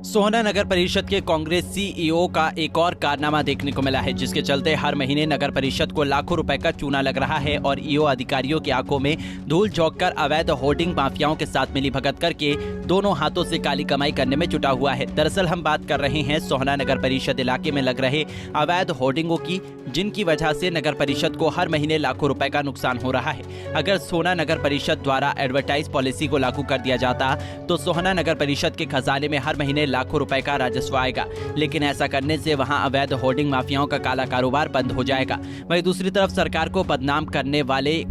सोहना नगर परिषद के कांग्रेस सीईओ का एक और कारनामा देखने को मिला है, जिसके चलते हर महीने नगर परिषद को लाखों रुपए का चूना लग रहा है और ईओ अधिकारियों की आंखों में धूल झोंक कर अवैध होर्डिंग माफियाओं के साथ मिलीभगत करके दोनों हाथों से काली कमाई करने में जुटा हुआ है। दरअसल हम बात कर रहे हैं सोहना नगर परिषद इलाके में लग रहे अवैध होर्डिंगों की, जिनकी वजह से नगर परिषद को हर महीने लाखों रुपए का नुकसान हो रहा है। अगर सोहना नगर परिषद द्वारा एडवर्टाइज पॉलिसी को लागू कर दिया जाता तो सोहना नगर परिषद के खजाने में हर महीने लाखों रुपए का राजस्व आएगा, लेकिन ऐसा करने से वहां अवैध होर्डिंग माफियाओं का काला कारोबार बंद हो जाएगा। वहीं दूसरी तरफ सरकार को बदनाम करने वाले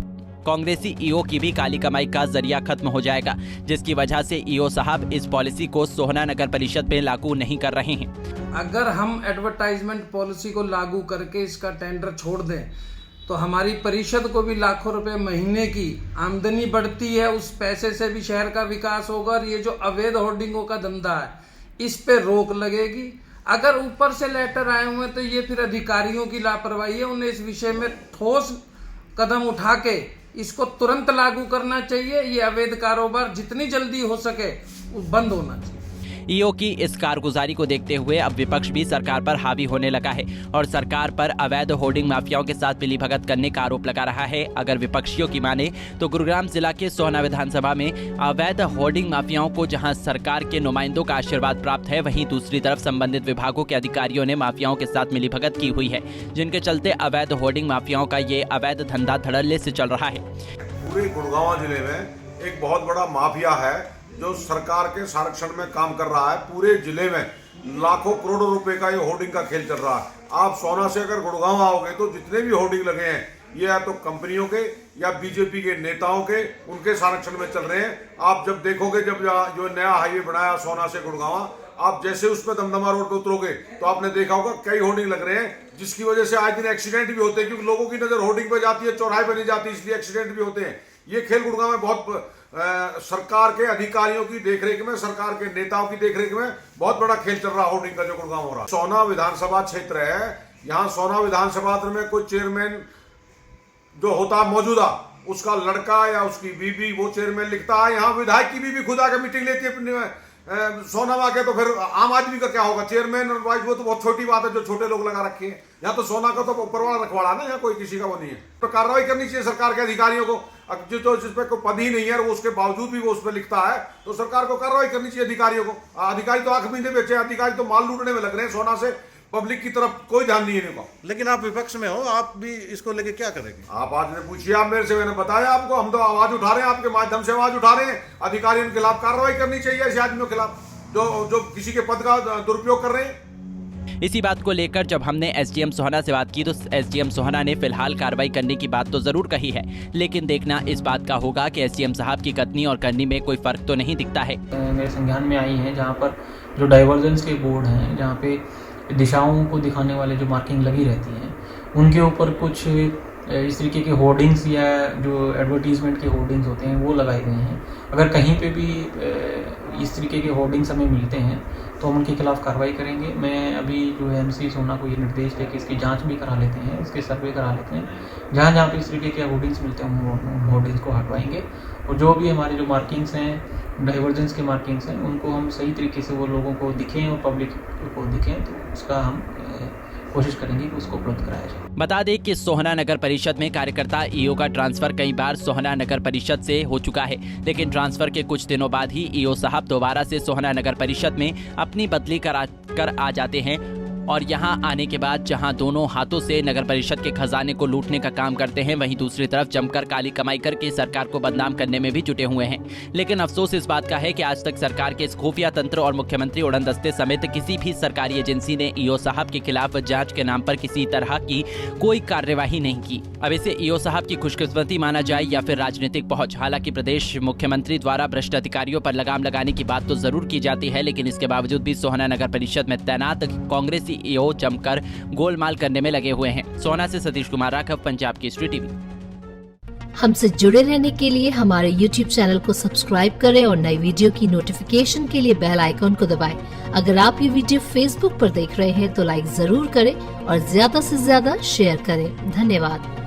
कांग्रेसी ईओ की भी काली कमाई का जरिया खत्म हो जाएगा, जिसकी वजह से ईओ साहब इस पॉलिसी को सोहना नगर परिषद में लागू नहीं कर रहे हैं। अगर हम एडवर्टाइजमेंट पॉलिसी को लागू करके इसका टेंडर छोड़ दें तो हमारी परिषद को भी लाखों रुपए महीने की आमदनी बढ़ती है। उस पैसे से भी शहर का विकास होगा और ये जो अवैध होर्डिंगों का धंधा है इस पे रोक लगेगी। अगर ऊपर से लेटर आए हुए तो ये फिर अधिकारियों की लापरवाही है। उन्हें इस विषय में ठोस कदम उठा के इसको तुरंत लागू करना चाहिए। ये अवैध कारोबार जितनी जल्दी हो सके वो बंद होना चाहिए। ईओ की इस कारगुजारी को देखते हुए अब विपक्ष भी सरकार पर हावी होने लगा है और सरकार पर अवैध होर्डिंग माफियाओं के साथ मिलीभगत करने का आरोप लगा रहा है। अगर विपक्षियों की माने तो गुरुग्राम जिला के सोहना विधानसभा में अवैध होर्डिंग माफियाओं को जहां सरकार के नुमाइंदों का आशीर्वाद प्राप्त है, वहीं दूसरी तरफ संबंधित विभागों के अधिकारियों ने माफियाओं के साथ मिलीभगत की हुई है, जिनके चलते अवैध होर्डिंग माफियाओं का ये अवैध धंधा धड़ल्ले से चल रहा है। पूरे गुड़गांव जिले में एक बहुत बड़ा माफिया है जो सरकार के संरक्षण में काम कर रहा है। पूरे जिले में लाखों करोड़ों रुपए का ये होर्डिंग का खेल चल रहा है। आप सोहना से अगर गुड़गांव आओगे तो जितने भी होर्डिंग लगे हैं ये या तो कंपनियों के या बीजेपी के नेताओं के, उनके संरक्षण में चल रहे हैं। आप जब देखोगे, जब जो नया हाईवे बनाया सोहना से गुड़गांव, आप जैसे उस पर दमदमा रोड पर उतरोगे तो आपने देखा होगा कई होर्डिंग लग रहे हैं, जिसकी वजह से आज दिन एक्सीडेंट भी होते हैं, क्योंकि लोगों की नजर होर्डिंग पे जाती है, चौराहे पे नहीं जाती, इसलिए एक्सीडेंट भी होते हैं। ये खेल गुड़गांव में बहुत सरकार के अधिकारियों की देखरेख में, सरकार के नेताओं की देखरेख में बहुत बड़ा खेल चल रहा है होर्डिंग का जो गुड़गांव हो रहा है। सोहना विधानसभा क्षेत्र है, यहाँ सोहना विधानसभा में कोई चेयरमैन जो होता है मौजूदा, उसका लड़का या उसकी बीबी वो चेयरमैन लिखता है। यहाँ विधायक की बीबी खुद आकर मीटिंग लेती है सोहना में आके, तो फिर आम आदमी का क्या होगा? चेयरमैन और वाइस वो तो बहुत छोटी बात है जो छोटे लोग लगा रखे हैं। यहाँ तो सोहना का तो ऊपर वाला रखवाड़ा ना, यहाँ कोई किसी का वो नहीं है। तो कार्रवाई करनी चाहिए सरकार के अधिकारियों को। तो जिस पे कोई पद ही नहीं है वो उसके बावजूद भी वो उस पर लिखता है, तो सरकार को कार्रवाई करनी चाहिए अधिकारियों को। अधिकारी तो आंख मींधे बेचे, अधिकारी तो माल लूटने में लग रहे हैं। सोहना से पब्लिक की तरफ कोई ध्यान नहीं है इनको। लेकिन आप विपक्ष में हो, आप भी इसको लेके क्या करेंगे? आप आज ने पूछिए, आप मेरे से, मैंने बताया आपको, हम तो आवाज उठा रहे हैं, आपके माध्यम से आवाज उठा रहे हैं। अधिकारियों के खिलाफ कार्रवाई करनी चाहिए, ऐसे आदमियों के खिलाफ जो किसी के पद का दुरुपयोग कर रहे हैं। इसी बात को लेकर जब हमने एसडीएम सोहना से बात की तो एसडीएम सोहना ने फिलहाल कार्रवाई करने की बात तो जरूर कही है, लेकिन देखना इस बात का होगा कि एसडीएम साहब की कथनी और करनी में कोई फर्क तो नहीं दिखता है। मेरे संज्ञान में आई है जहाँ पर जो डाइवर्जेंस के बोर्ड हैं, जहाँ पे दिशाओं को दिखाने वाले जो मार्किंग लगी रहती हैं, उनके ऊपर कुछ इस तरीके के होर्डिंग्स या जो एडवर्टीजमेंट के होर्डिंग्स होते हैं वो लगाए गए हैं। अगर कहीं पे भी इस तरीके के होर्डिंग्स हमें मिलते हैं तो हम उनके खिलाफ कार्रवाई करेंगे। मैं अभी जो है एमसी सोहना को ये निर्देश देकर इसकी जांच भी करा लेते हैं, इसके सर्वे करा लेते हैं। जहाँ जहाँ पे इस तरीके के होर्डिंग्स मिलते हैं हम होर्डिंग्स को हटवाएंगे और जो भी हमारे जो मार्किंग्स हैं, डाइवर्जेंस के मार्किंग्स हैं, उनको हम सही तरीके से वो लोगों को दिखें और पब्लिक को दिखें, तो उसका हम कोशिश करेंगे कि उसको उपलब्ध कराया जाए। बता दें कि सोहना नगर परिषद में कार्यकर्ता ईओ का ट्रांसफर कई बार सोहना नगर परिषद से हो चुका है, लेकिन ट्रांसफर के कुछ दिनों बाद ही ईओ साहब दोबारा से सोहना नगर परिषद में अपनी बदली कर आ जाते हैं और यहां आने के बाद जहां दोनों हाथों से नगर परिषद के खजाने को लूटने का काम करते हैं, वहीं दूसरी तरफ जमकर काली कमाई करके सरकार को बदनाम करने में भी जुटे हुए हैं। लेकिन अफसोस इस बात का है कि आज तक सरकार के इस खुफिया तंत्र और मुख्यमंत्री उड़नदस्ते समेत किसी भी सरकारी एजेंसी ने ईओ साहब के खिलाफ जांच के नाम पर किसी तरह की कोई कार्यवाही नहीं की। अब इसे ईओ साहब की खुशकिस्मती माना जाए या फिर राजनीतिक पहुंच। हालांकि प्रदेश मुख्यमंत्री द्वारा भ्रष्ट अधिकारियों पर लगाम लगाने की बात तो जरूर की जाती है, लेकिन इसके बावजूद भी सोहना नगर परिषद में तैनात कांग्रेसी ईओ जमकर गोलमाल करने में लगे हुए हैं। सोहना से सतीश कुमार राघव, पंजाब केसरी टीवी। हमसे जुड़े रहने के लिए हमारे YouTube चैनल को सब्सक्राइब करें और नई वीडियो की नोटिफिकेशन के लिए बेल आइकॉन को दबाएं। अगर आप ये वीडियो Facebook पर देख रहे हैं तो लाइक जरूर करें और ज्यादा से ज्यादा शेयर करें। धन्यवाद।